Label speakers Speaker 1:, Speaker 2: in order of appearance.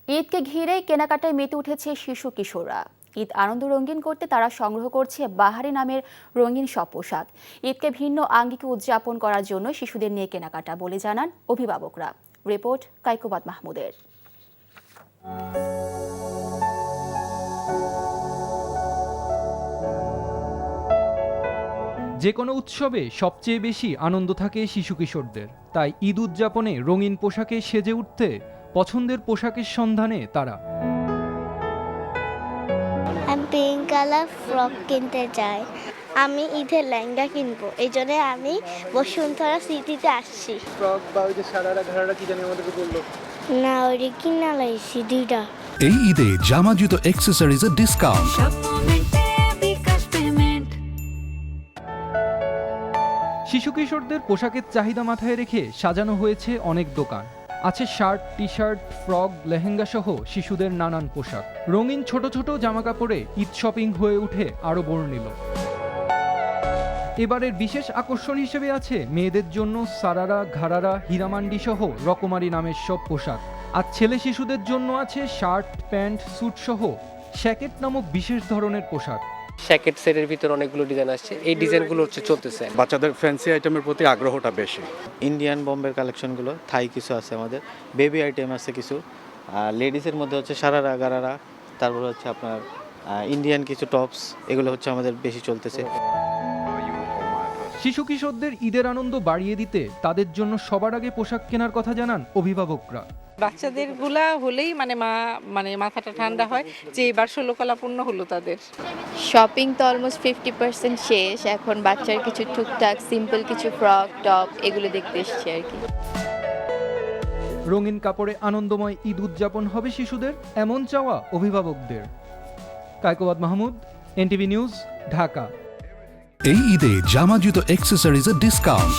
Speaker 1: ঈদকে ঘিরে কেনাকাটায় মেতে উঠেছে শিশু কিশোররা। ঈদ আনন্দ রঙিন করতে তারা সংগ্রহ করছে বাহারি নামের রঙিন সব পোশাক। ঈদকে ভিন্ন আঙ্গিকে উদযাপন করার জন্য শিশুদের নিয়ে কেনাকাটা বলে জানান অভিভাবকরা। রিপোর্ট কাইকোবাদ মাহমুদের।
Speaker 2: যে কোনো উৎসবে সবচেয়ে বেশি আনন্দ থাকে শিশু কিশোরদের, তাই ঈদ উদযাপনে রঙিন পোশাকে সেজে উঠতে পছন্দের পোশাকের সন্ধানে তারা।
Speaker 3: আমি পিঙ্ক কালার ফ্রক কিনতে চাই। আমি ঈদের লেহেঙ্গা কিনবো, এই জন্য আমি বসুন্ধরা সিটিতে আসছি।
Speaker 4: ফ্রক বা ওই যে সারারা ঘাড়ারা কি জানি আমাদেরকে বললো
Speaker 3: না, ওই কিনা লাইছি দুইটা।
Speaker 5: এই ঈদে জামা জুতো অ্যাক্সেসরিজের ডিসকাউন্ট।
Speaker 2: শিশু কিশোরদের পোশাকের চাহিদা মাথায় রেখে সাজানো হয়েছে অনেক দোকান। আছে shirt, T shirt, frock, lehenga সহ শিশুদের নানান পোশাক। রঙিন ছোট ছোট জামা কাপড়ে ঈদ শপিং হয়ে উঠে আরো বর্ণিল। এবারের বিশেষ আকর্ষণ হিসেবে আছে মেয়েদের জন্য সারারা, ঘাড়ারা, হীরামান্ডি সহ রকমারি নামের সব পোশাক। আর ছেলে শিশুদের জন্য আছে শার্ট, প্যান্ট, স্যুট সহ শ্যাকেট নামক বিশেষ ধরনের পোশাক।
Speaker 6: শ্যাকেট সেটের ভিতর অনেকগুলো ডিজাইন আসছে, এই ডিজাইনগুলো চলতেছে।
Speaker 7: বাচ্চাদের ফ্যান্সি আইটেমের প্রতি আগ্রহটা বেশি।
Speaker 8: ইন্ডিয়ান বোম্বের কালেকশনগুলো, থাই কিছু আছে, আমাদের বেবি আইটেম আছে কিছু, লেডিসের মধ্যে হচ্ছে সারারা, গারারা, তারপর হচ্ছে আপনার ইন্ডিয়ান কিছু টপস, এগুলো হচ্ছে আমাদের বেশি চলতেছে।
Speaker 2: শিশু কিশোরদের ঈদের আনন্দ বাড়িয়ে দিতে তাদের জন্য সবার আগে পোশাক কেনার কথা জানান অভিভাবকরা।
Speaker 9: বাচ্চাদের গুলা হলেই মাথাটা ঠান্ডা হয় যে এবার 16 কলা পূর্ণ হলো তাদের।
Speaker 10: শপিং তো অলমোস্ট 50% শেষ, এখন বাচ্চার কিছু টুকটাক সিম্পল কিছু ফ্রক, টপ এগুলো দেখতে এসেছি আর কি।
Speaker 2: রঙিন কাপড়ে আনন্দময় ঈদ উদযাপন হবে শিশুদের, এমন চাওয়া অভিভাবকদের। Kaikobad Mahmud, NTV news, Dhaka.
Speaker 5: এই ঈদে জামা জুতো অ্যাক্সেসরিজের ডিসকাউন্ট।